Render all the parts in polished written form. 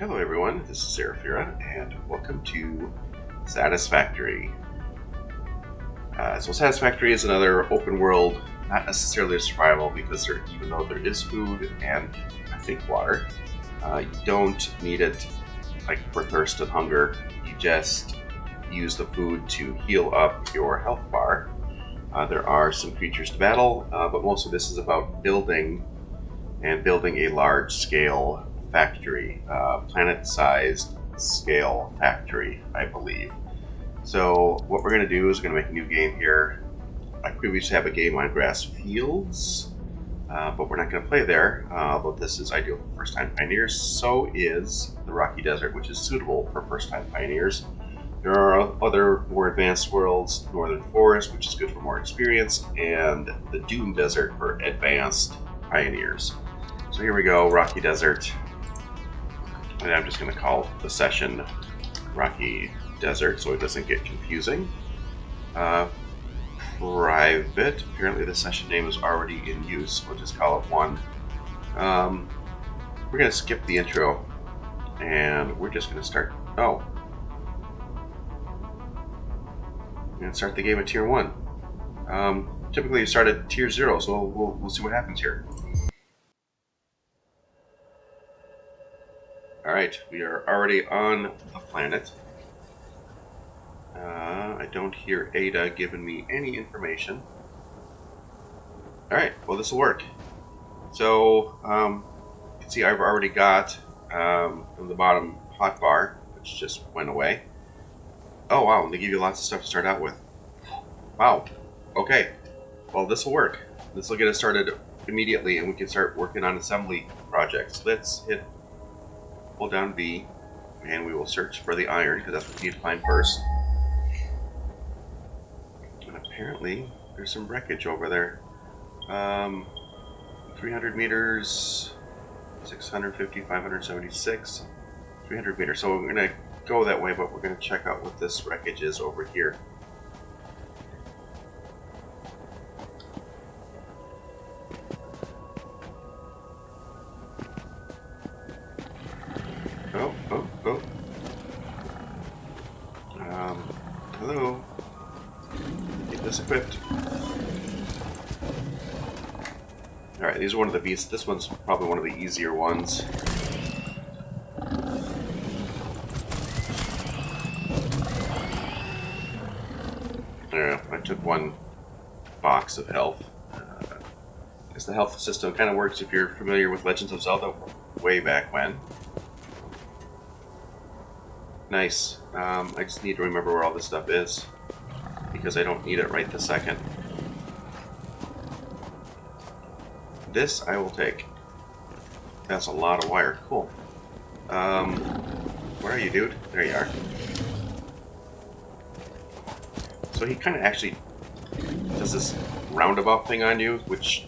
Hello everyone, this is Sarafira, and welcome to Satisfactory. So Satisfactory is another open world, not necessarily a survival, because even though there is food and I think water, you don't need it like for thirst and hunger. You just use the food to heal up your health bar. There are some creatures to battle, but most of this is about building a large-scale factory, planet-sized scale factory, I believe. So what we're going to do is we're going to make a new game here. I previously have a game on grass fields, but we're not going to play there, although this is ideal for first-time pioneers. So is the Rocky Desert, which is suitable for first-time pioneers. There are other more advanced worlds, Northern Forest, which is good for more experience, and the Dune Desert for advanced pioneers. So here we go, Rocky Desert. And I'm just going to call the session Rocky Desert so it doesn't get confusing. Private. Apparently the session name is already in use. We'll just call it 1. We're going to skip the intro. And we're just going to start... Oh. We're going to start the game at Tier 1. Typically you start at Tier 0, so we'll see what happens here. Alright, we are already on the planet. I don't hear Ada giving me any information. Alright, well this will work. So, you can see I've already got from the bottom hotbar, which just went away. Oh wow, they give you lots of stuff to start out with. Wow, okay. Well this will work. This will get us started immediately and we can start working on assembly projects. Let's hold down V, and we will search for the iron, because that's what we need to find first. And apparently, there's some wreckage over there. 300 meters, 650, 576, 300 meters. So we're going to go that way, but we're going to check out what this wreckage is over here. Oh. Hello. Get this equipped. Alright, these are one of the beasts. This one's probably one of the easier ones. I don't know, I took 1 box of health. I guess the health system kind of works if you're familiar with Legends of Zelda way back when. Nice. I just need to remember where all this stuff is, because I don't need it right this second. This I will take. That's a lot of wire. Cool. Where are you, dude? There you are. So he kind of actually does this roundabout thing on you, which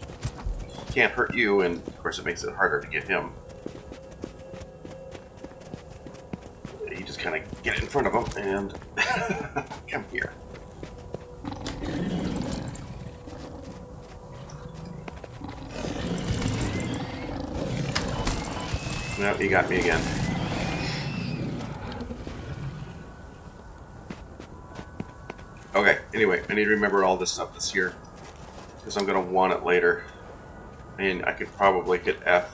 can't hurt you, and of course it makes it harder to get him. Kind of get in front of them and come here. No, he got me again. Okay, anyway, I need to remember all this stuff that's here, because I'm going to want it later. And I could probably hit F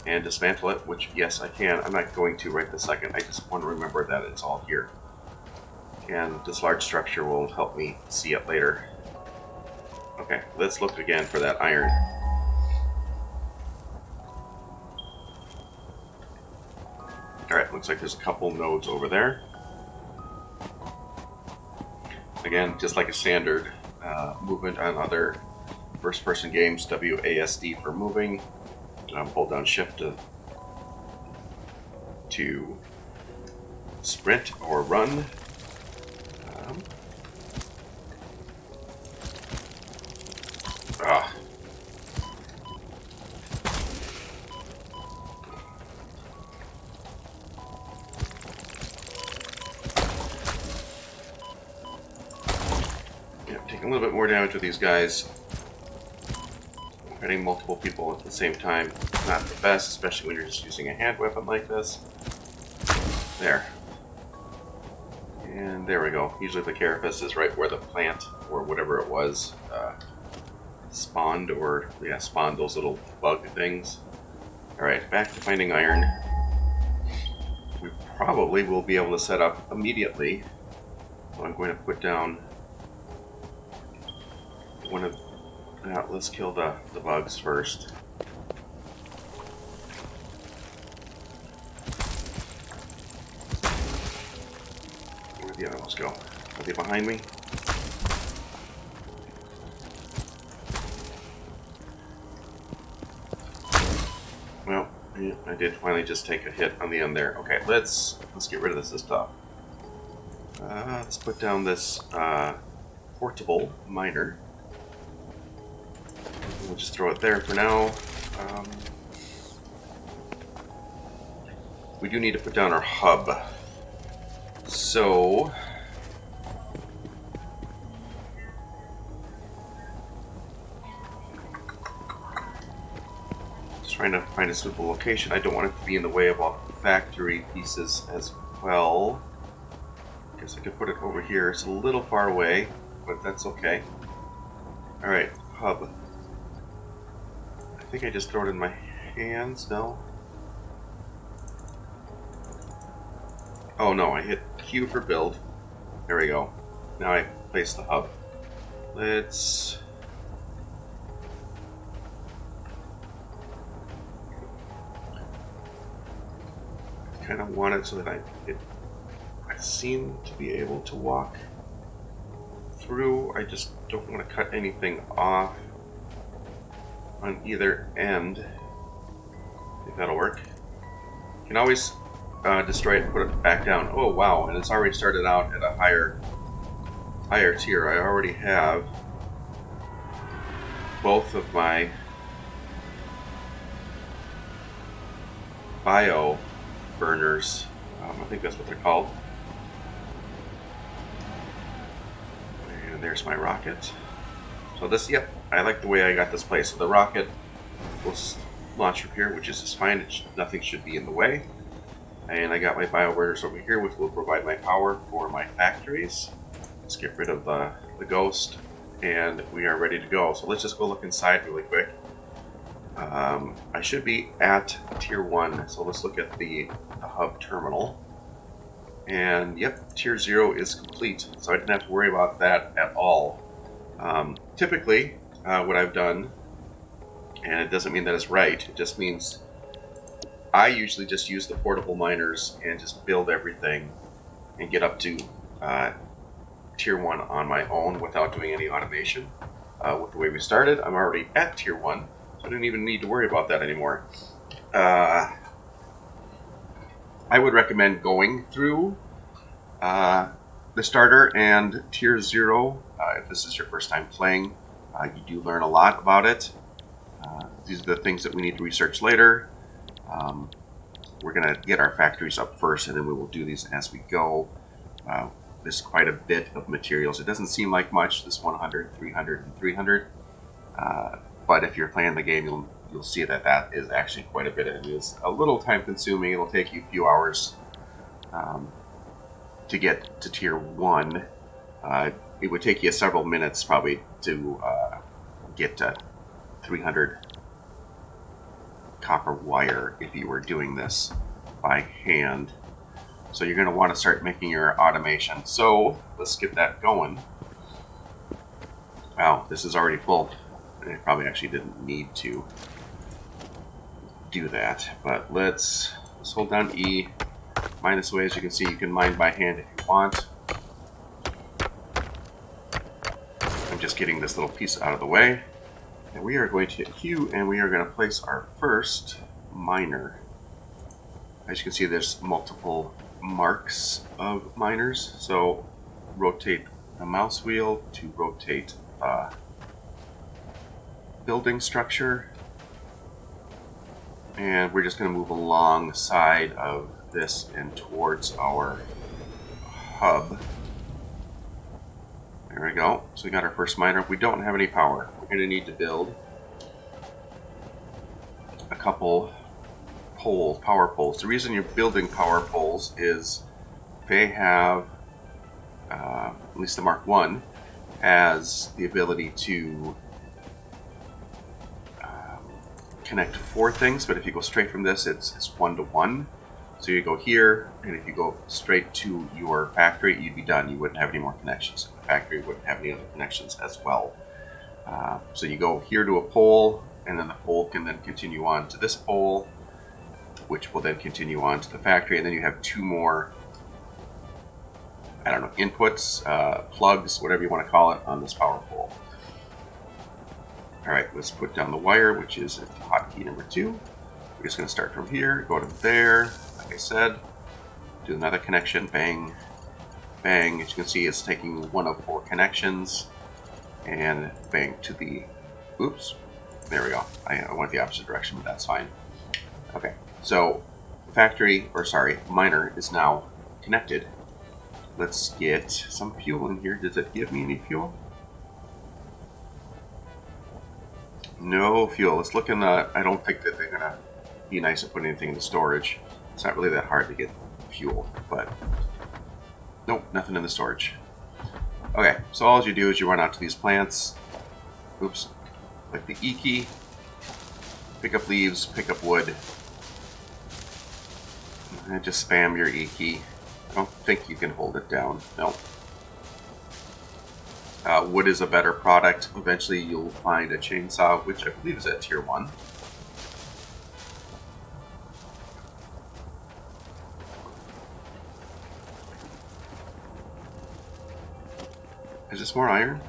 and dismantle it, which, yes, I can. I'm not going to right this second. I just want to remember that it's all here. And this large structure will help me see it later. Okay, let's look again for that iron. Alright, looks like there's a couple nodes over there. Again, just like a standard movement on other first-person games, WASD for moving. Hold down shift to sprint or run. Yeah, taking a little bit more damage with these guys. Hitting multiple people at the same time, not the best, especially when you're just using a hand weapon like this. There. And there we go. Usually the carapace is right where the plant, or whatever it was, spawned, or, yeah, spawned those little bug things. Alright, back to finding iron. We probably will be able to set up immediately. So I'm going to put down one of... let's kill the bugs first. Where'd the other ones go? Are they behind me? Well, yeah, I did finally just take a hit on the end there. Okay, let's get rid of this stuff. Let's put down this portable miner. We'll just throw it there for now. We do need to put down our hub. So... just trying to find a suitable location. I don't want it to be in the way of all the factory pieces as well. Guess I could put it over here. It's a little far away, but that's okay. Alright, hub. I think I just throw it in my hands. No? Oh no, I hit Q for build. There we go. Now I place the hub. Let's... I kind of want it so that I seem to be able to walk through. I just don't want to cut anything off on either end. I think that'll work. You can always destroy it and put it back down. Oh wow, and it's already started out at a higher tier. I already have both of my bio burners. I think that's what they're called. And there's my rocket. So this, yep, I like the way I got this place. So the rocket will launch from here, which is just fine. Nothing should be in the way. And I got my bio burners over here, which will provide my power for my factories. Let's get rid of the ghost, and we are ready to go. So let's just go look inside really quick. I should be at tier 1, so let's look at the hub terminal. And yep, tier 0 is complete, so I didn't have to worry about that at all. Typically, what I've done, and it doesn't mean that it's right, it just means I usually just use the portable miners and just build everything and get up to tier 1 on my own without doing any automation. With the way we started, I'm already at tier 1, so I didn't even need to worry about that anymore. I would recommend going through the starter and tier 0 if this is your first time playing. You do learn a lot about it. These are the things that we need to research later. We're going to get our factories up first, and then we will do these as we go. There's quite a bit of materials. It doesn't seem like much, this 100, 300, and 300. But if you're playing the game, you'll see that that is actually quite a bit. It is a little time consuming. It'll take you a few hours to get to tier 1. It would take you several minutes probably to get to 300 copper wire if you were doing this by hand. So you're going to want to start making your automation. So let's get that going. Wow, this is already full. I probably actually didn't need to do that, but let's hold down E, mine this way. As you can see, you can mine by hand if you want. I'm just getting this little piece out of the way, and we are going to hit Q, and we are going to place our first miner. As you can see, there's multiple marks of miners, so rotate the mouse wheel to rotate building structure, and we're just going to move alongside of this and towards our hub. There we go. So we got our first miner. We don't have any power. We're going to need to build a couple power poles. The reason you're building power poles is they have, at least the Mark 1, has the ability to connect 4 things, but if you go straight from this, it's 1-to-1. So you go here, and if you go straight to your factory, you'd be done. You wouldn't have any more connections. The factory wouldn't have any other connections as well. So you go here to a pole, and then the pole can then continue on to this pole, which will then continue on to the factory, and then you have 2 more, I don't know, inputs, plugs, whatever you want to call it, on this power pole. Alright, let's put down the wire, which is hotkey number 2. We're just going to start from here, go to there, like I said, do another connection, bang, bang. As you can see, it's taking 1 of 4 connections, and bang to the, oops, there we go. I went the opposite direction, but that's fine. Okay, so miner is now connected. Let's get some fuel in here. Does it give me any fuel? No fuel. Let's look in the, I don't think that they're going to be nice to put anything in the storage. It's not really that hard to get fuel, but nope, nothing in the storage. Okay, so all you do is you run out to these plants. Oops. Click the E key. Pick up leaves, pick up wood. And just spam your E key. I don't think you can hold it down. No. Wood is a better product. Eventually you'll find a chainsaw, which I believe is at tier 1. Is this more iron?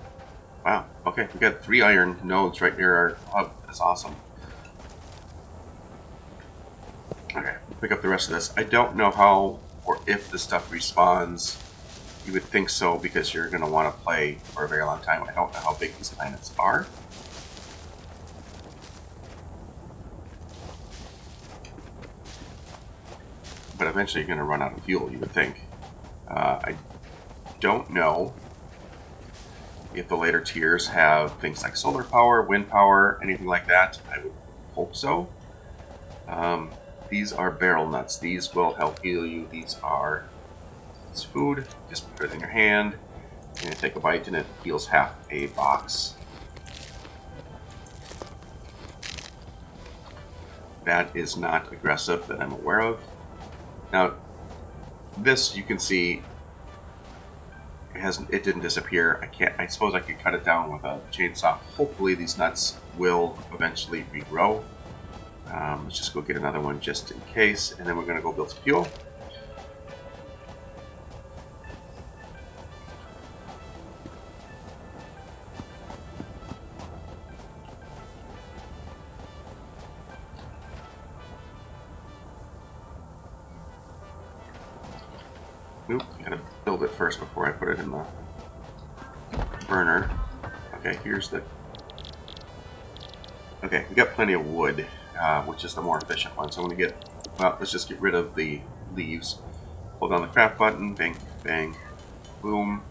Wow. Okay, we got 3 iron nodes right near our hub. That's awesome. Okay, pick up the rest of this. I don't know how or if the stuff respawns. You would think so, because you're going to want to play for a very long time. I don't know how big these planets are. But eventually you're going to run out of fuel, you would think. I don't know if the later tiers have things like solar power, wind power, anything like that. I would hope so. These are barrel nuts. These will help heal you. These are food. Just put it in your hand and take a bite, and it heals half a box. That is not aggressive that I'm aware of. Now, this you can see it didn't disappear. I suppose I could cut it down with a chainsaw. Hopefully these nuts will eventually regrow. Let's just go get another one just in case, and then we're going to go build some fuel. Nope, gotta build it first before I put it in the burner. Okay, here's the... Okay, we got plenty of wood, which is the more efficient one. So I'm gonna get... Well, let's just get rid of the leaves. Hold down the craft button, bang, bang, boom.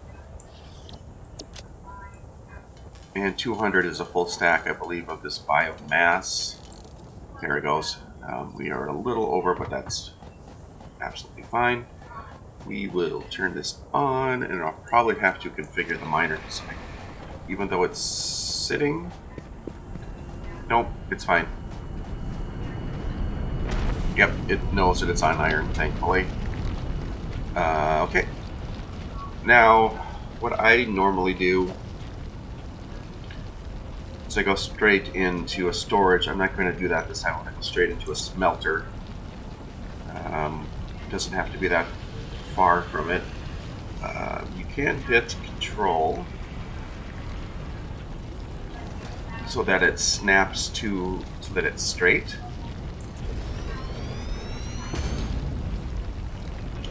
And 200 is a full stack, I believe, of this biomass. There it goes. We are a little over, but that's absolutely fine. We will turn this on, and I'll probably have to configure the miner, even though it's sitting. Nope, it's fine. Yep, it knows that it's on iron, thankfully. Okay. Now, what I normally do is I go straight into a storage. I'm not going to do that this time. I'm going to go straight into a smelter. It doesn't have to be that far from it. You can hit control so that it snaps to, so that it's straight.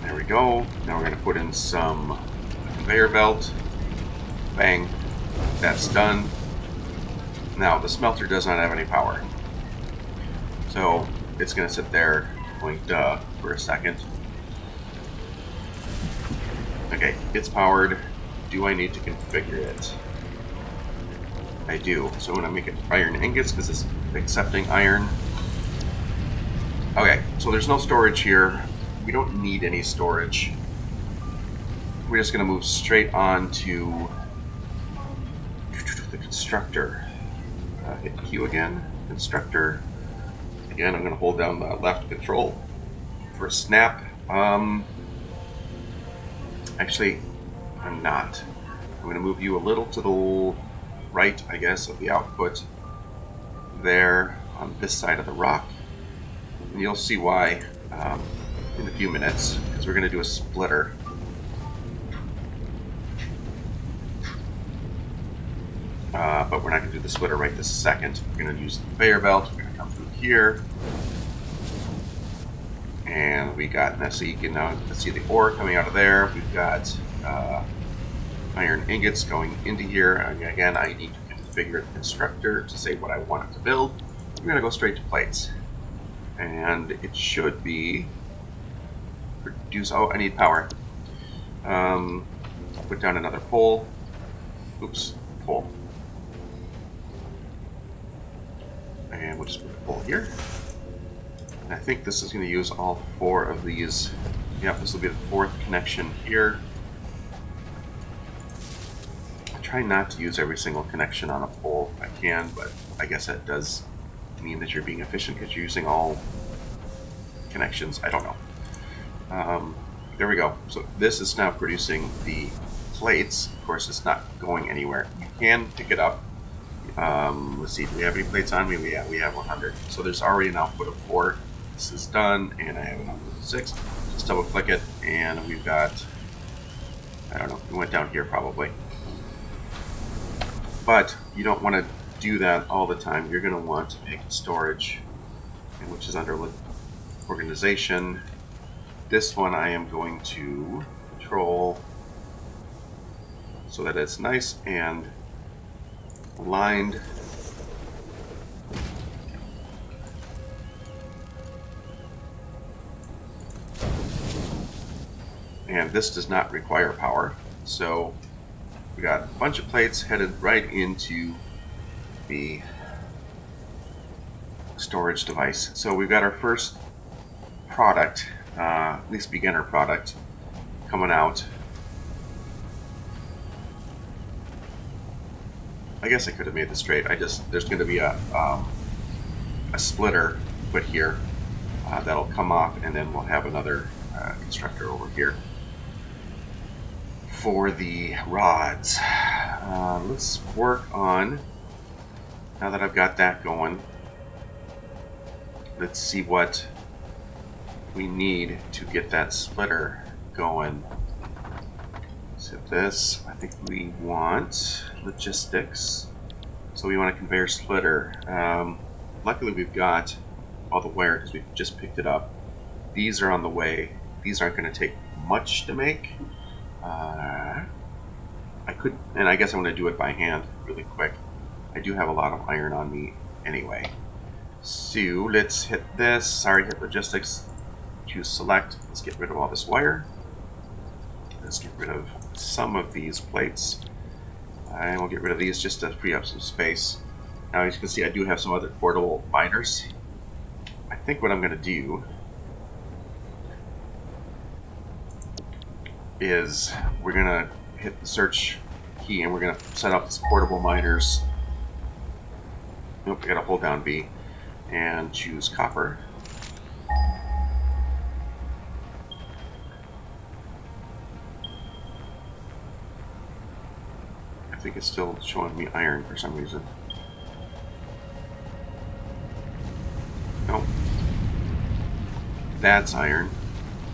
There we go. Now we're going to put in some conveyor belt. Bang. That's done. Now the smelter does not have any power, so it's going to sit there going duh for a second. Okay, it's powered. Do I need to configure it? I do. So I'm going to make it iron ingots because it's accepting iron. Okay, so there's no storage here. We don't need any storage. We're just going to move straight on to the Constructor. Hit Q again. Constructor. Again, I'm going to hold down the left control for a snap. Actually, I'm not. I'm going to move you a little to the right, I guess, of the output there on this side of the rock. And you'll see why in a few minutes, because we're going to do a splitter. But we're not going to do the splitter right this second. We're going to use the conveyor belt. We're going to come through here. And we got, now so you can now see the ore coming out of there. We've got iron ingots going into here. And again, I need to configure the constructor to say what I want it to build. We're going to go straight to plates. And it should be produce, oh, I need power. Put down another pole. Oops, pole. And we'll just put the pole here. And I think this is going to use all 4 of these. Yep, this will be the 4th connection here. I try not to use every single connection on a pole if I can, but I guess that does mean that you're being efficient because you're using all connections. I don't know. There we go. So this is now producing the plates. Of course, it's not going anywhere. You can pick it up. Let's see, do we have any plates on me? We have 100. So there's already an output of 4. This is done, and I have an output of 6. Just double click it, and we've got, I don't know, we went down here probably. But you don't want to do that all the time. You're going to want to make storage, which is under organization. This one I am going to control so that it's nice and aligned. And this does not require power. So we got a bunch of plates headed right into the storage device. So we've got our first product, at least beginner product, coming out. I guess I could have made this straight. There's going to be a splitter put here that'll come off, and then we'll have another constructor over here for the rods. Let's work on, now that I've got that going, let's see what we need to get that splitter going. So this, I think we want logistics. So we want a conveyor splitter. Luckily we've got all the wire because we've just picked it up. These are on the way. These aren't going to take much to make. I could, and I guess I'm going to do it by hand really quick. I do have a lot of iron on me anyway. So let's hit this. Sorry, hit logistics. Choose select. Let's get rid of all this wire. Let's get rid of some of these plates. And we'll get rid of these just to free up some space. Now, as you can see, I do have some other portable miners. I think what I'm going to do is we're going to hit the search key and we're going to set up this portable miners. Nope, I got to hold down B and choose copper. I think it's still showing me iron for some reason. Nope. That's iron.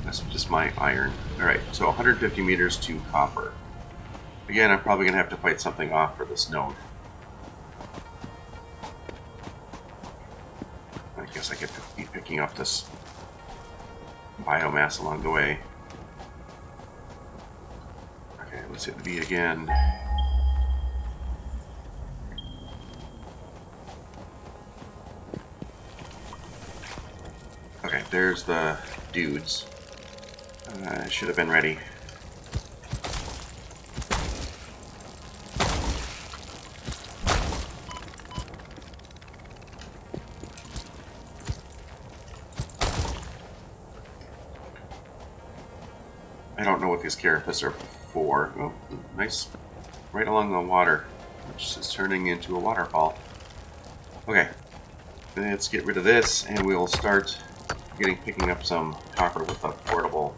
That's just my iron. Alright, so 150 meters to copper. Again, I'm probably going to have to fight something off for this node. I guess I could be picking up this biomass along the way. Okay, let's hit B again. Okay, there's the dudes. I should have been ready. I don't know what these carapaces are for. Oh, nice. Right along the water, which is turning into a waterfall. Okay, let's get rid of this, and we'll start picking up some copper with a portable.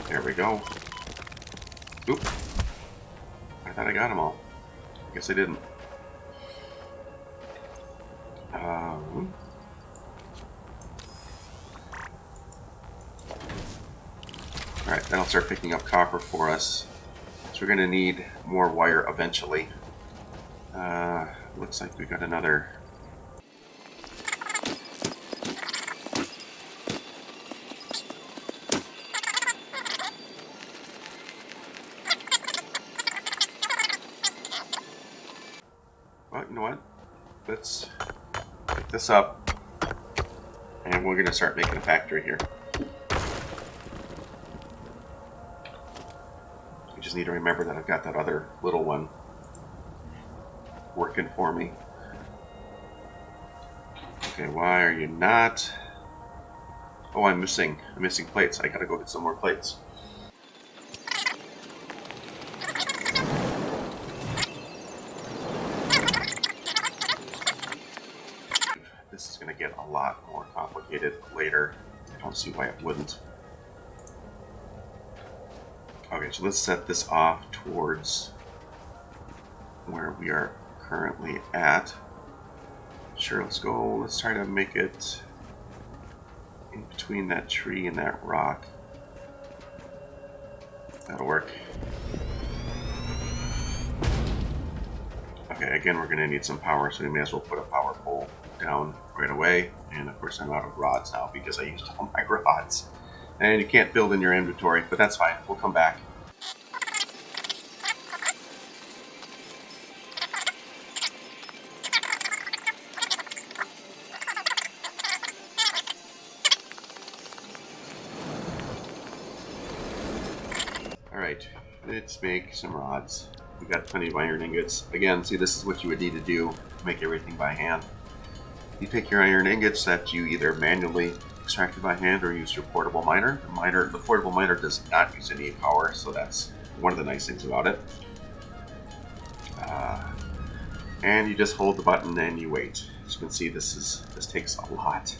There we go. Oop. I thought I got them all. Guess I didn't. Alright, that'll start picking up copper for us. So we're going to need more wire eventually. Looks like we got another... Well, you know what? Let's pick this up, and we're going to start making a factory here. I just need to remember that I've got that other little one working for me. Okay, why are you not? Oh, I'm missing plates. I gotta go get some more plates. This is gonna get a lot more complicated later. I don't see why it wouldn't. Okay, so let's set this off towards where we are currently at. Sure, let's go. Let's try to make it in between that tree and that rock. That'll work. Okay, again, we're going to need some power, so we may as well put a power pole down right away. And of course, I'm out of rods now because I used all my rods. And you can't build in your inventory, but that's fine. We'll come back. Alright, let's make some rods. We've got plenty of iron ingots. Again, see, this is what you would need to do to make everything by hand. You take your iron ingots that you either manually extracted by hand or use your portable miner. The portable miner does not use any power, so that's one of the nice things about it. And you just hold the button and you wait. As you can see, this takes a lot.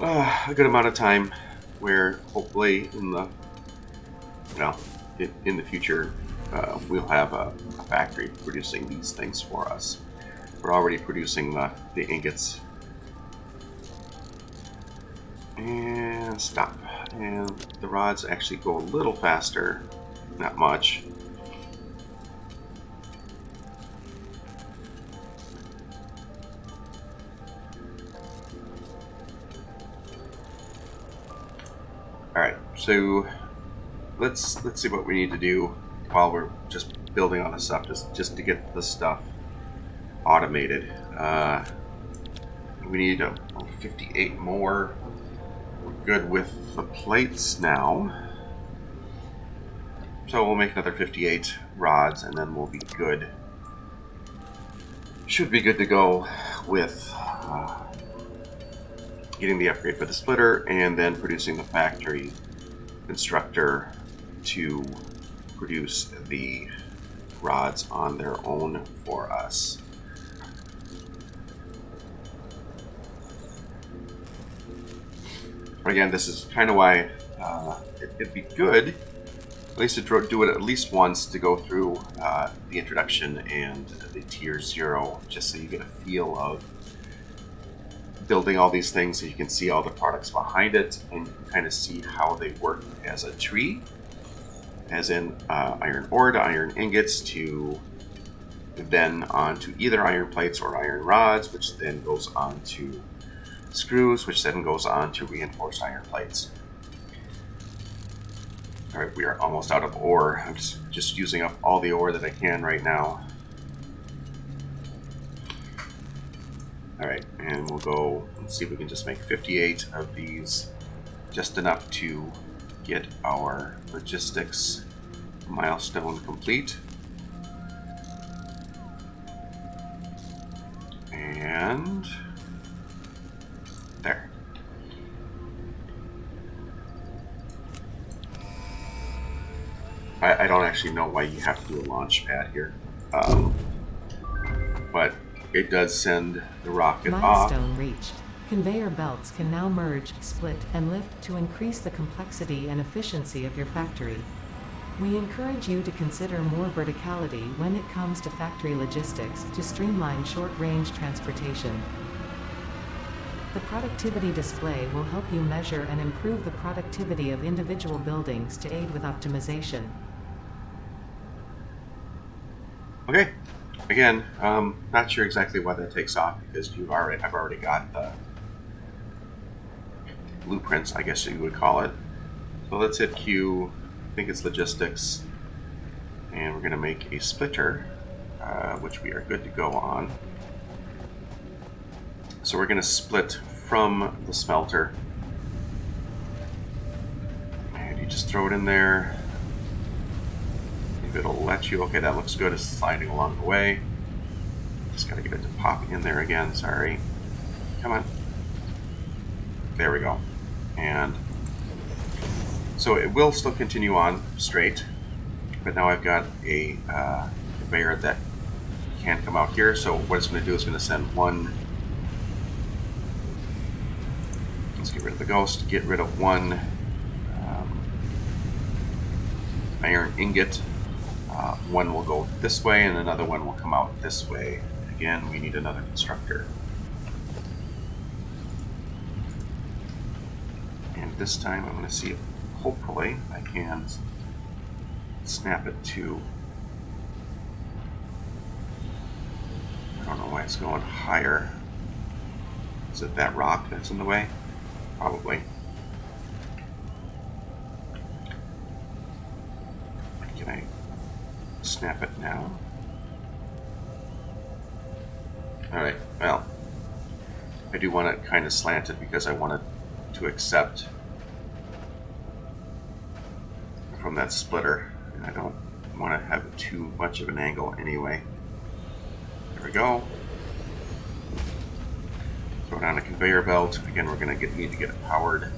A good amount of time, where hopefully in the future we'll have a factory producing these things for us. We're already producing the ingots. And stop. And the rods actually go a little faster, not much. Alright, so let's see what we need to do while we're just building on this stuff, just to get this stuff automated. We need 58 more. We're good with the plates now. So we'll make another 58 rods and then we'll be good. Should be good to go with getting the upgrade for the splitter and then producing the factory constructor to produce the rods on their own for us. Again, this is kind of why it'd be good at least to do it at least once, to go through the introduction and the tier 0, just so you get a feel of building all these things, so you can see all the products behind it and you can kind of see how they work as a tree, as in iron ore to iron ingots to then onto either iron plates or iron rods, which then goes on to screws, which then goes on to reinforced iron plates. Alright, we are almost out of ore. I'm just using up all the ore that I can right now. Alright, and we'll go and see if we can just make 58 of these, just enough to get our logistics milestone complete. And there. I don't actually know why you have to do a launch pad here. But it does send the rocket off. Milestone reached. Conveyor belts can now merge, split, and lift to increase the complexity and efficiency of your factory. We encourage you to consider more verticality when it comes to factory logistics to streamline short-range transportation. The productivity display will help you measure and improve the productivity of individual buildings to aid with optimization. Okay. Again, not sure exactly why that takes off because I've already got the blueprints, I guess you would call it. So let's hit Q. I think it's logistics, and we're going to make a splitter, which we are good to go on. So we're going to split from the smelter, and you just throw it in there. If it'll let you. Okay, that looks good. It's sliding along the way. Just got to get it to pop in there again. Sorry. Come on. There we go. And so it will still continue on straight, but now I've got a conveyor that can come out here. So what it's going to do is going to send one. Let's get rid of the ghost. Get rid of one iron ingot. One will go this way, and another one will come out this way. Again, we need another constructor. And this time, I'm going to see if hopefully I can snap it to. I don't know why it's going higher. Is it that rock that's in the way? Probably. Can I snap it now? Alright, well, I do want it kind of slanted because I want it to accept from that splitter, and I don't want to have too much of an angle anyway. There we go. Throw down a conveyor belt. Again, we're going to need to get it powered.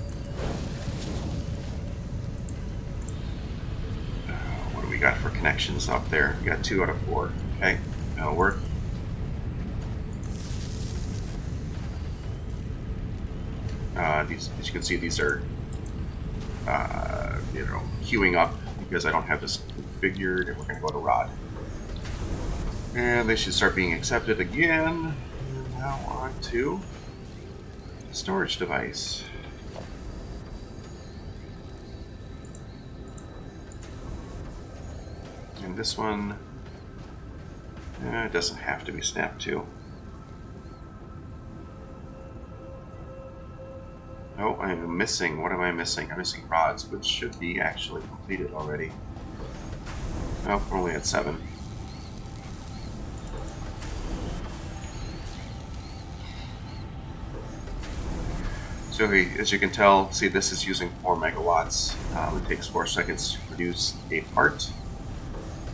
What do we got for connections up there? We got 2 out of 4. Okay, that'll work. These, as you can see, these are queuing up because I don't have this configured, and we're going to go to rod. And they should start being accepted again. And now on to storage device. And this one, it doesn't have to be snapped to. Oh, I'm missing. What am I missing? I'm missing rods, which should be actually completed already. Oh, we're only at 7. So as you can tell, see, this is using 4 megawatts. It takes 4 seconds to produce a part.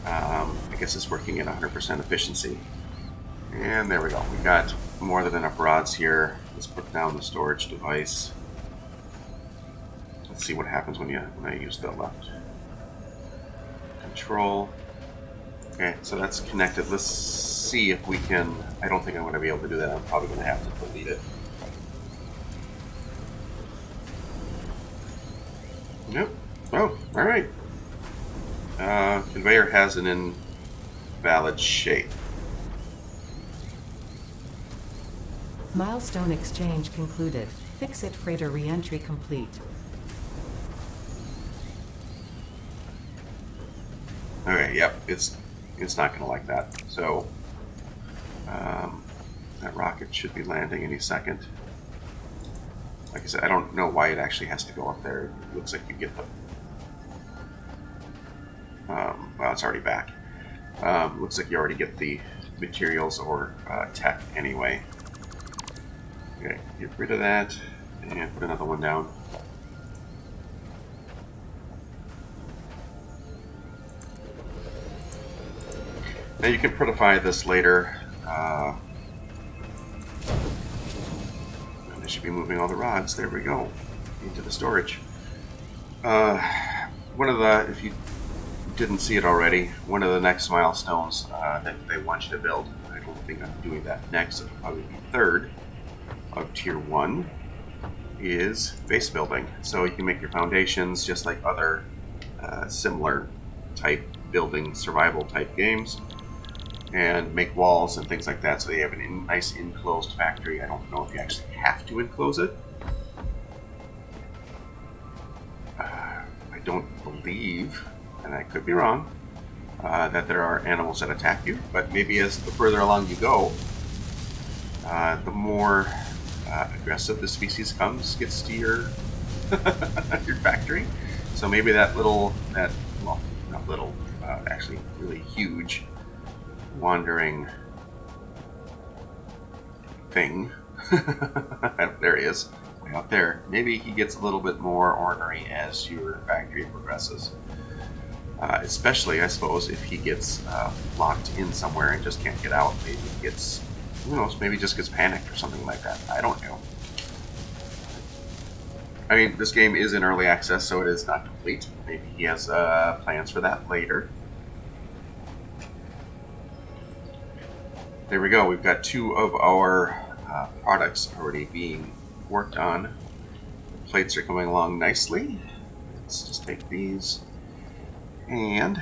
I guess it's working at 100% efficiency. And there we go. We've got more than enough rods here. Let's put down the storage device. Let's see what happens when I use the left control. Okay, so that's connected. Let's see if we can. I don't think I'm going to be able to do that. I'm probably going to have to delete it. Nope. Oh, all right. Conveyor has an invalid shape. Milestone exchange concluded. Fix-it freighter re-entry complete. Okay, yep, it's not going to like that. So that rocket should be landing any second. Like I said, I don't know why it actually has to go up there. It looks like you get the... well, it's already back. Looks like you already get the materials or tech anyway. Okay, get rid of that and put another one down. Now you can prettify this later. And they should be moving all the rods. There we go. Into the storage. One of the, if you didn't see it already, one of the next milestones that they want you to build, I don't think I'm doing that next, it'll probably be third of Tier 1, is base building. So you can make your foundations just like other similar type building survival type games, and make walls and things like that, so you have a nice enclosed factory. I don't know if you actually have to enclose it. I don't believe, and I could be wrong, that there are animals that attack you, but maybe as the further along you go, the more aggressive the species gets to your your factory. So maybe that well, not little, actually really huge wandering thing, there he is, way out there. Maybe he gets a little bit more ornery as your factory progresses. Especially, I suppose, if he gets locked in somewhere and just can't get out. Maybe he gets, who knows, maybe just gets panicked or something like that. I don't know. I mean, this game is in early access, so it is not complete. Maybe he has plans for that later. There we go. We've got 2 of our products already being worked on. The plates are coming along nicely. Let's just take these. And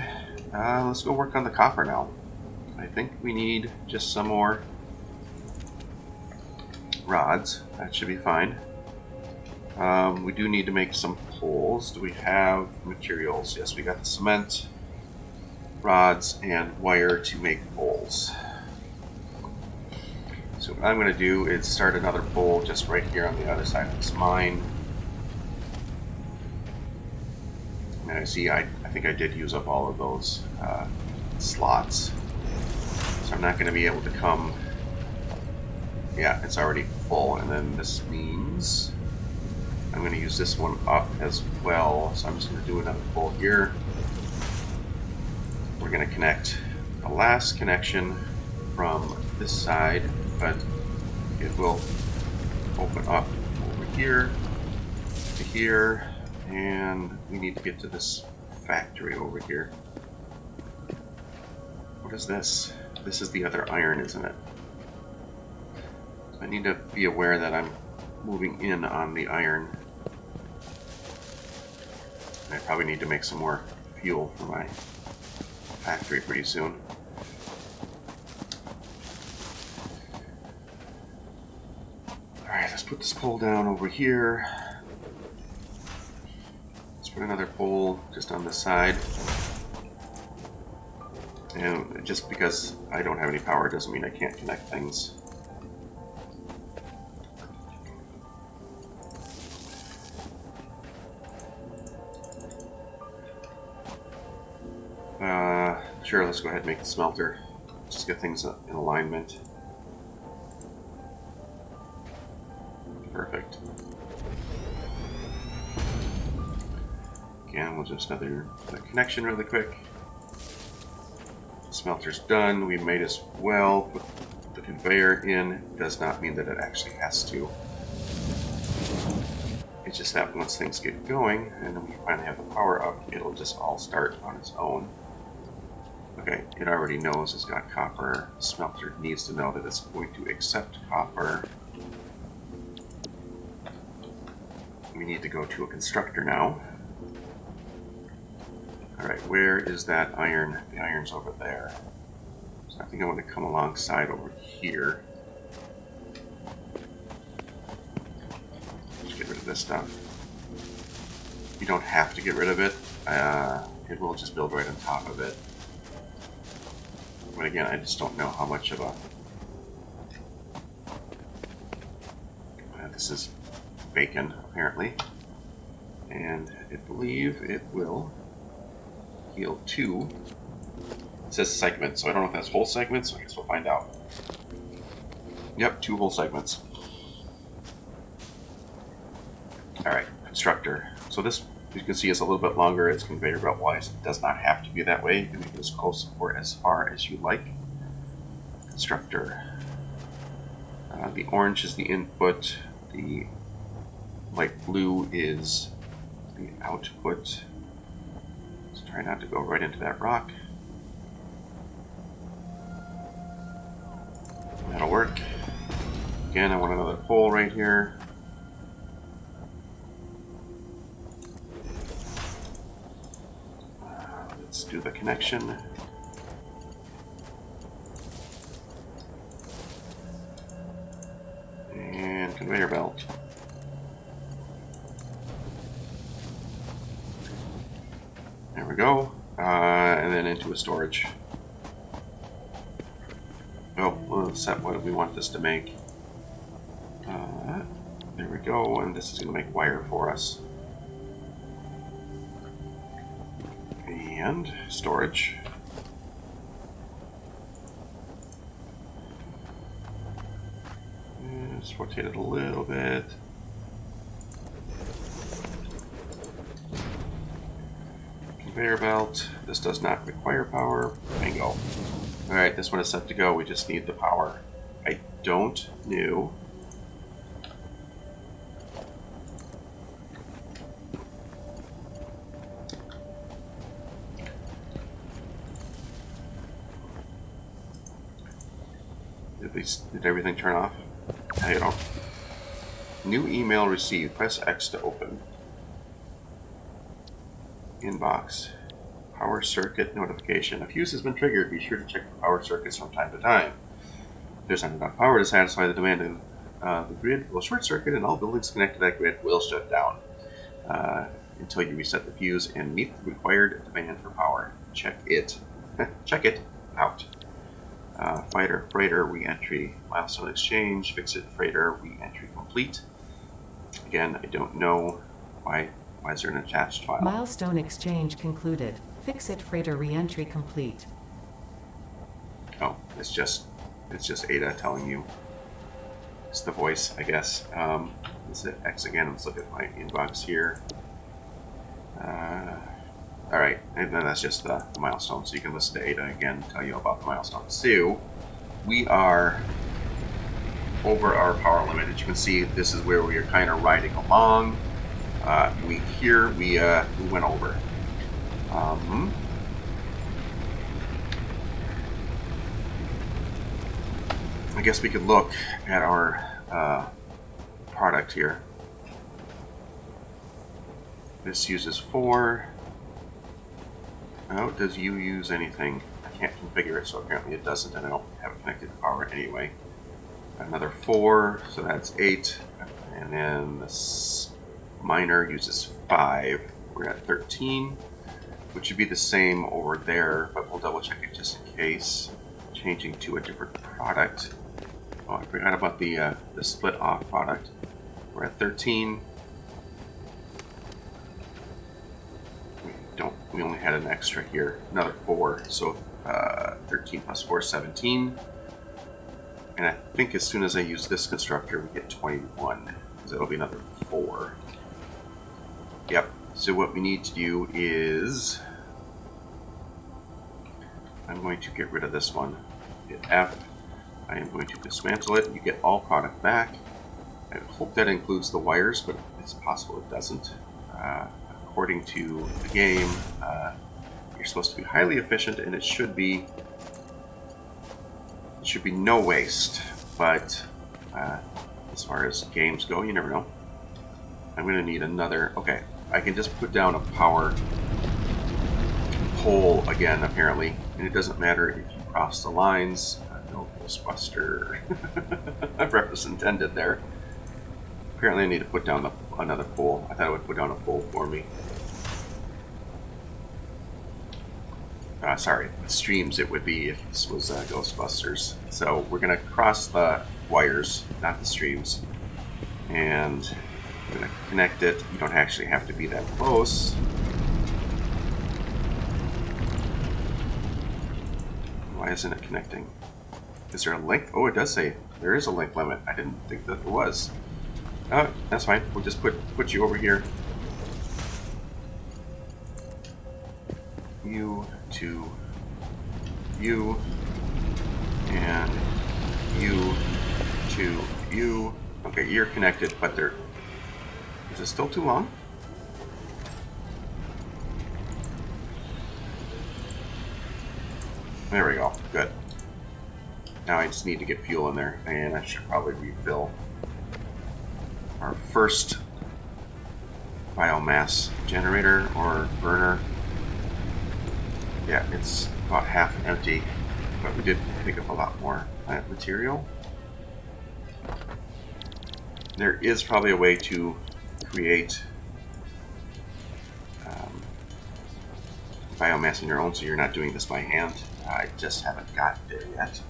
let's go work on the copper now. I think we need just some more rods. That should be fine. We do need to make some poles. Do we have materials? Yes, we got the cement, rods, and wire to make poles. So what I'm going to do is start another pole just right here on the other side of this mine. And I see, I think I did use up all of those slots. So I'm not going to be able to come... Yeah, it's already full. And then this means I'm going to use this one up as well. So I'm just going to do another pole here. We're going to connect the last connection from this side, but it will open up over here to here, and we need to get to this factory over here. What is this? This is the other iron, isn't it? I need to be aware that I'm moving in on the iron. And I probably need to make some more fuel for my factory pretty soon. Alright, let's put this pole down over here. Let's put another pole just on this side. And just because I don't have any power doesn't mean I can't connect things. Sure, let's go ahead and make the smelter. Just get things in alignment. Perfect. Again, we'll just another connection really quick. The smelter's done. We might as well put the conveyor in. Does not mean that it actually has to. It's just that once things get going and then we finally have the power up, it'll just all start on its own. Okay, it already knows it's got copper. The smelter needs to know that it's going to accept copper. We need to go to a constructor now. Alright, where is that iron? The iron's over there. So I think I want to come alongside over here. Just get rid of this stuff. You don't have to get rid of it. It will just build right on top of it. But again, I just don't know how much of a... this is bacon, apparently. And I believe it will heal 2. It says segments, so I don't know if that's whole segments, so I guess we'll find out. Yep, 2 whole segments. Alright, Constructor. So this, you can see, is a little bit longer. It's conveyor belt wise. It does not have to be that way. You can make this close or as far as you like. Constructor. The orange is the input. The light blue is the output. Let's Try not to go right into that rock. That'll work. Again, I want another pole right here. Let's do the connection. And conveyor belt. There we go. And then into a storage. Oh, we'll set what we want this to make. There we go, and this is going to make wire for us. And storage. Just rotate it a little bit. Conveyor belt. This does not require power. Bingo. Alright, this one is set to go. We just need the power. I don't know. Did everything turn off? I don't. New email received. Press X to open. Inbox. Power circuit notification. A fuse has been triggered. Be sure to check the power circuits from time to time. If there's not enough power to satisfy the demand of the grid, will short circuit and all buildings connected to that grid will shut down until you reset the fuse and meet the required demand for power. Check it. Check it out. Freighter re-entry. Milestone exchange. Fix-it freighter re-entry complete. Again, I don't know why is there an attached file. Milestone exchange concluded. Fix-it freighter re-entry complete. Oh, it's just Ada telling you. It's the voice, I guess. Let's hit X again. Let's look at my inbox here. Alright, and then that's just the milestone, so you can listen to Ada again tell you about the milestone. So, we are over our power limit. As you can see, this is where we are kind of riding along. We went over. I guess we could look at our product here. This uses 4. Oh, does you use anything? I can't configure it, so apparently it doesn't, and I don't have it connected to power anyway. Another 4, so that's 8. And then this miner uses 5. We're at 13, which should be the same over there, but we'll double check it just in case. Changing to a different product. Oh, I forgot about the split off product. We're at 13. We only had an extra here, another 4, so 13 plus 4 is 17. And I think as soon as I use this constructor, we get 21, because it'll be another 4. Yep, so what we need to do is, I'm going to get rid of this one. Hit F. I am going to dismantle it. You get all product back. I hope that includes the wires, but it's possible it doesn't. According to the game, you're supposed to be highly efficient, and it should be no waste. But as far as games go, you never know. I'm going to need another. Okay, I can just put down a power pole again, apparently, and it doesn't matter if you cross the lines. No Ghostbuster reference intended there. Apparently, I need to put down another pole. I thought it would put down a pole for me. Sorry, streams it would be if this was Ghostbusters. So we're going to cross the wires, not the streams. And I'm going to connect it. You don't actually have to be that close. Why isn't it connecting? Is there a link? Oh, it does say there is a link limit. I didn't think that there was. Oh, that's fine. We'll just put you over here. You to you and you to you. Okay, you're connected, but they're. Is it still too long? There we go. Good. Now I just need to get fuel in there, and I should probably refill our first biomass generator or burner. Yeah, it's about half empty, but we did pick up a lot more plant material. There is probably a way to create biomass on your own so you're not doing this by hand. I just haven't got there yet.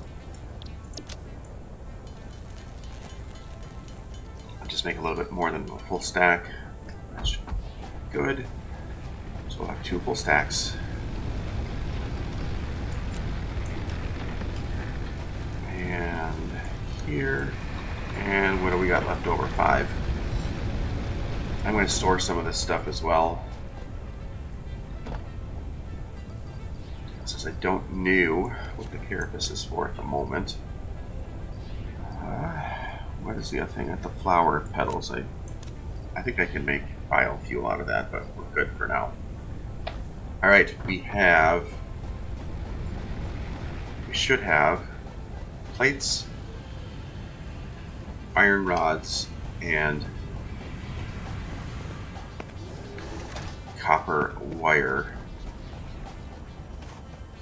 I'll just make a little bit more than a full stack. That should be good. So we'll have 2 full stacks. And here. And what do we got left over? 5. I'm going to store some of this stuff as well, since I don't know what the carapace is for at the moment. What is the other thing? At the flower petals, I think I can make biofuel out of that, but we're good for now. Alright, we should have plates, iron rods, and copper wire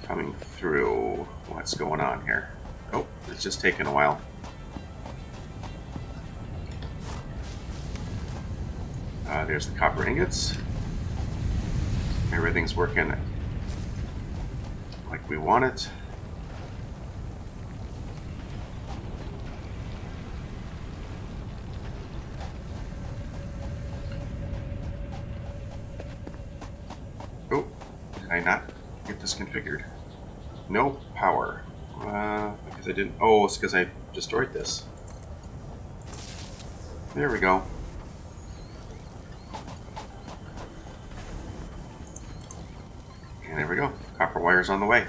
coming through. What's going on here? Oh, it's just taking a while. There's the copper ingots. Everything's working like we want it. Oh, did I not get this configured? No power. Because I didn't. Oh, it's because I destroyed this. There we go. And there we go. Copper wire's on the way.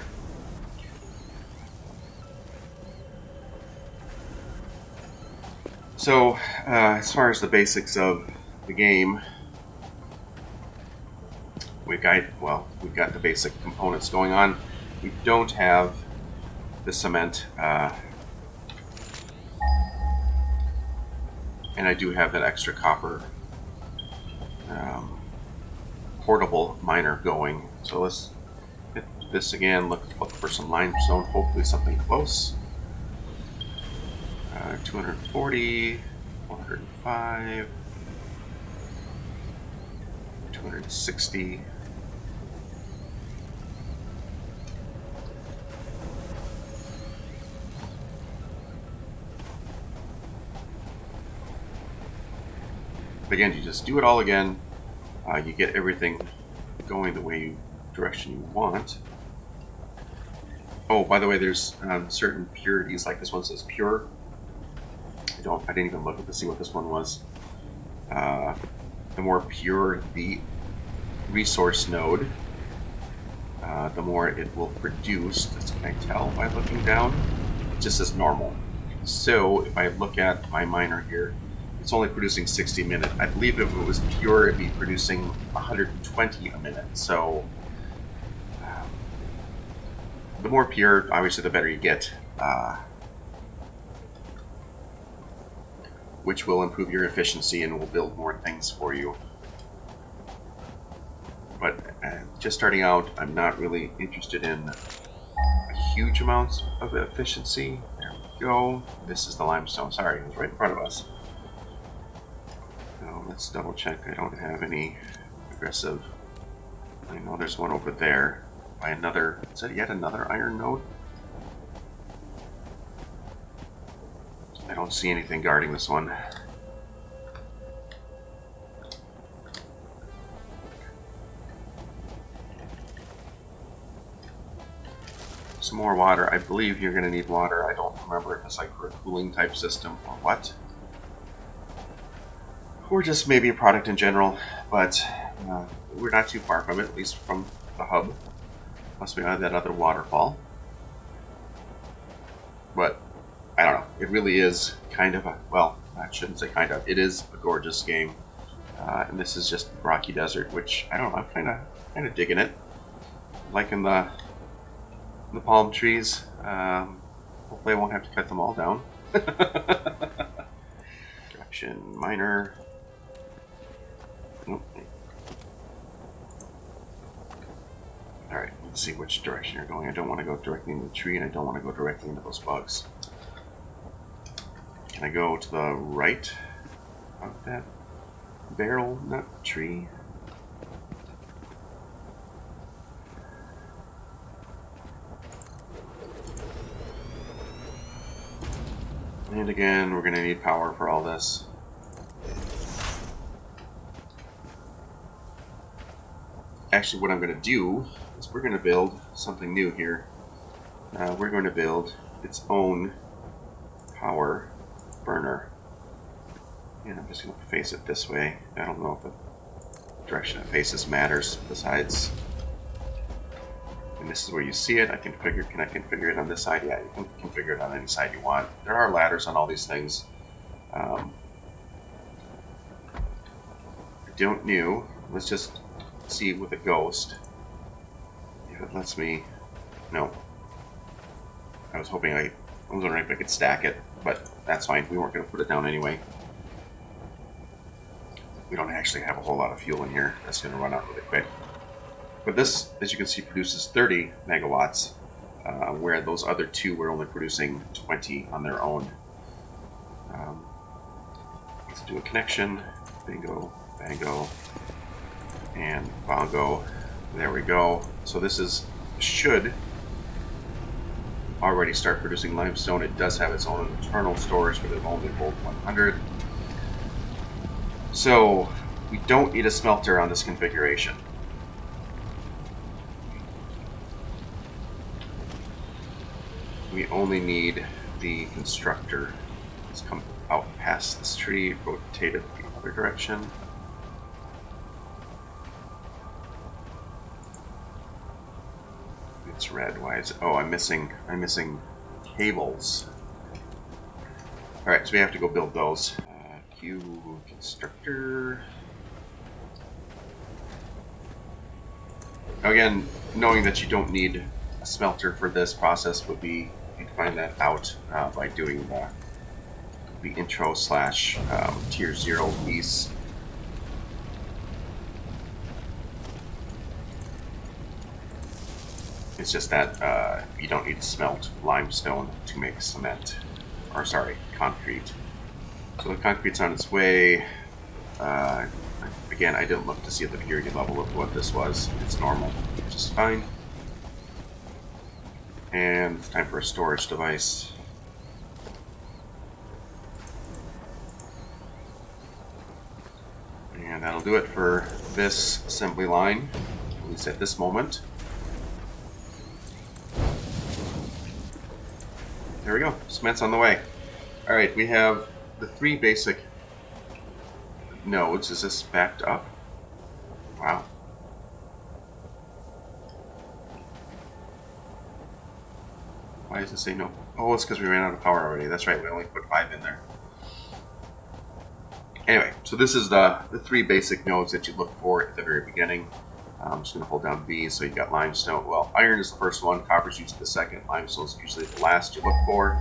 So, as far as the basics of the game, we've got the basic components going on. We don't have the cement, and I do have that extra copper portable miner going. So let's hit this again, look for some limestone, hopefully something close. 240, 405, 260. Again, you just do it all again. You get everything going the direction you want. Oh, by the way, there's certain purities, like this one says pure. I didn't even look to see what this one was. The more pure the resource node, the more it will produce. That's what I tell by looking down. It just says normal. So if I look at my miner here, it's only producing 60 a minute. I believe if it was pure, it'd be producing 120 a minute. So the more pure, obviously, the better you get, which will improve your efficiency and will build more things for you. But just starting out, I'm not really interested in a huge amounts of efficiency. There we go. This is the limestone. Sorry, it was right in front of us. So let's double check. I don't have any aggressive. I know there's one over there by another. Is that yet another iron node? I don't see anything guarding this one. Some more water. I believe you're going to need water. I don't remember if it's like for a cooling type system or what. Or just maybe a product in general, but we're not too far from it, at least from the hub. Plus we have that other waterfall. But I don't know. It really is kind of a, well, I shouldn't say kind of. It is a gorgeous game, and this is just Rocky Desert, which I don't know. I'm kind of digging it, liking the the palm trees. Hopefully I won't have to cut them all down. Direction minor. Nope. Alright, let's see which direction you're going. I don't want to go directly into the tree, and I don't want to go directly into those bugs. Can I go to the right of that barrel nut tree? And again, we're going to need power for all this. Actually, what I'm going to do is we're going to build something new here. We're going to build its own power burner. And I'm just going to face it this way. I don't know if the direction it faces matters besides. And this is where you see it. Can I configure it on this side? Yeah, you can configure it on any side you want. There are ladders on all these things. I don't know. Let's just see with a ghost if it lets me. No. I was wondering if I could stack it, but that's fine. We weren't going to put it down anyway. We don't actually have a whole lot of fuel in here. That's going to run out really quick. But this, as you can see, produces 30 megawatts, where those other two were only producing 20 on their own. Let's do a connection. Bingo, bango, and bongo. There we go. So this should already start producing limestone. It does have its own internal storage, but it only holds 100. So we don't need a smelter on this configuration. We only need the constructor. Let's come out past this tree, rotate it the other direction. It's red. Why is it? Oh, I'm missing cables. All right, so we have to go build those. Q constructor. Again, knowing that you don't need a smelter for this process would be, you'd find that out by doing the intro / tier 0 piece. It's just that you don't need to smelt limestone to make cement, or sorry, concrete. So the concrete's on its way. Again, I didn't look to see the purity level of what this was. It's normal, which is fine. And it's time for a storage device. And that'll do it for this assembly line, at least at this moment. There we go, cement's on the way. Alright, we have the 3 basic nodes. Is this backed up? Wow. Why does it say no? Oh, it's because we ran out of power already. That's right, we only put 5 in there. Anyway, so this is the 3 basic nodes that you look for at the very beginning. I'm just going to hold down B, so you got limestone. Well, iron is the first one, copper's usually the second, limestone is usually the last you look for.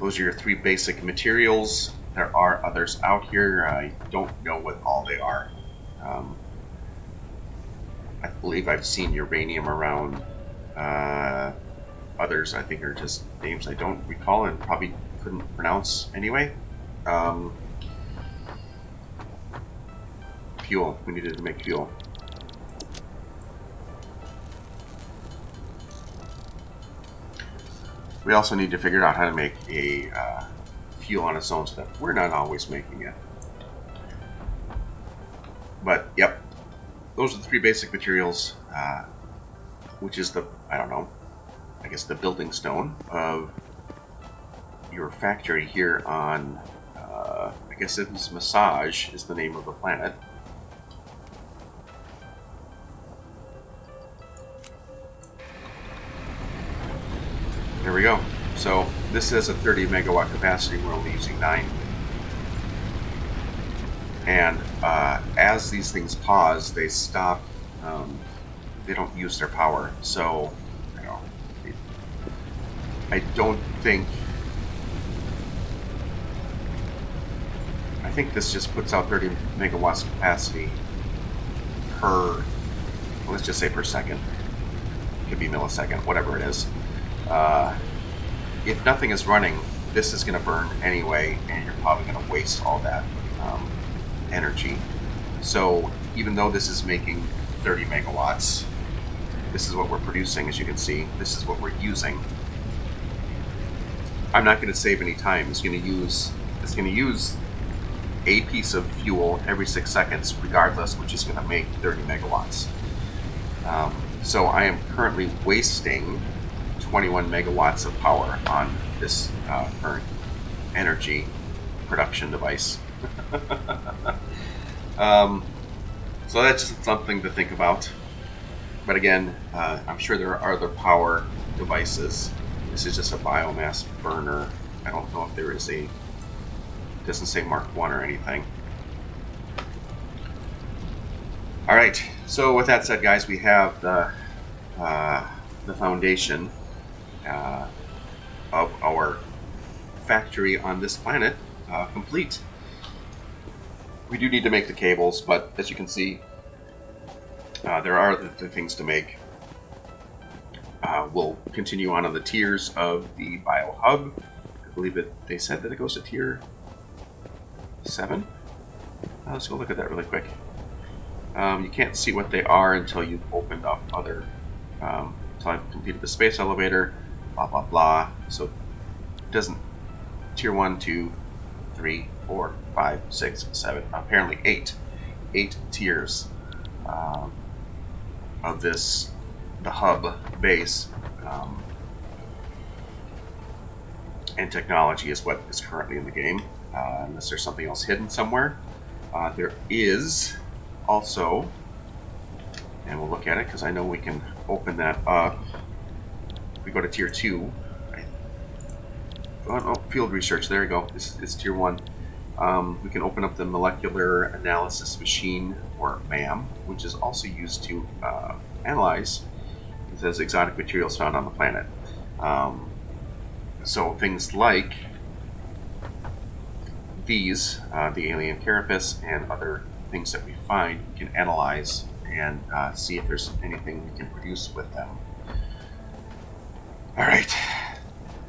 Those are your 3 basic materials. There are others out here. I don't know what all they are. I believe I've seen uranium around. Others, I think, are just names I don't recall and probably couldn't pronounce anyway. Fuel. We needed to make fuel. We also need to figure out how to make a fuel on its own so that we're not always making it. But, yep. Those are the 3 basic materials, which is the, I don't know, I guess the building stone of your factory here on, I guess it was Massage is the name of the planet. There we go. So this has a 30 megawatt capacity. We're only using 9. And as these things pause, they stop they don't use their power. So, you know, I don't think. I think this just puts out 30 megawatts capacity per. Let's just say per second. It could be millisecond, whatever it is. If nothing is running, this is going to burn anyway, and you're probably going to waste all that energy. So even though this is making 30 megawatts, this is what we're producing, as you can see. This is what we're using. I'm not going to save any time. It's going to use a piece of fuel every 6 seconds, regardless, which is going to make 30 megawatts. So I am currently wasting 21 megawatts of power on this current energy production device. So that's just something to think about. But again, I'm sure there are other power devices. This is just a biomass burner. I don't know if there is a... It doesn't say Mark 1 or anything. Alright, so with that said, guys, we have the foundation of our factory on this planet complete. We do need to make the cables, but as you can see, there are the things to make. We'll continue on the tiers of the biohub. I believe they said that it goes to tier 7. Let's go look at that really quick. You can't see what they are until you've opened up other. Until I've completed the space elevator, blah blah blah. So it doesn't. Tier 1, 2, 3, 4, 5, 6, 7. Apparently 8 tiers of this, the hub base, and technology is what is currently in the game. Unless there's something else hidden somewhere. There is also, and we'll look at it because I know we can open that up. If we go to tier 2, field research, there you go. This is tier 1. We can open up the molecular analysis machine, or MAM, which is also used to analyze, it says, exotic materials found on the planet. So things like these, the alien carapace and other things that we find, we can analyze and see if there's anything we can produce with them. Alright,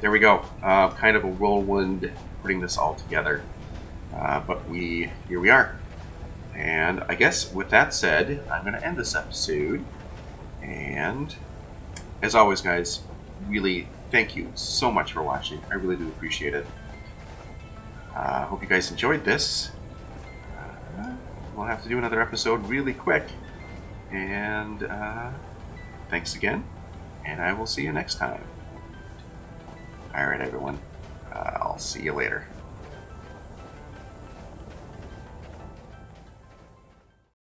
there we go. Kind of a whirlwind putting this all together. But here we are. And I guess with that said, I'm going to end this episode. And as always, guys, really thank you so much for watching. I really do appreciate it. Hope you guys enjoyed this. We'll have to do another episode really quick. And thanks again. And I will see you next time. Alright, everyone. I'll see you later.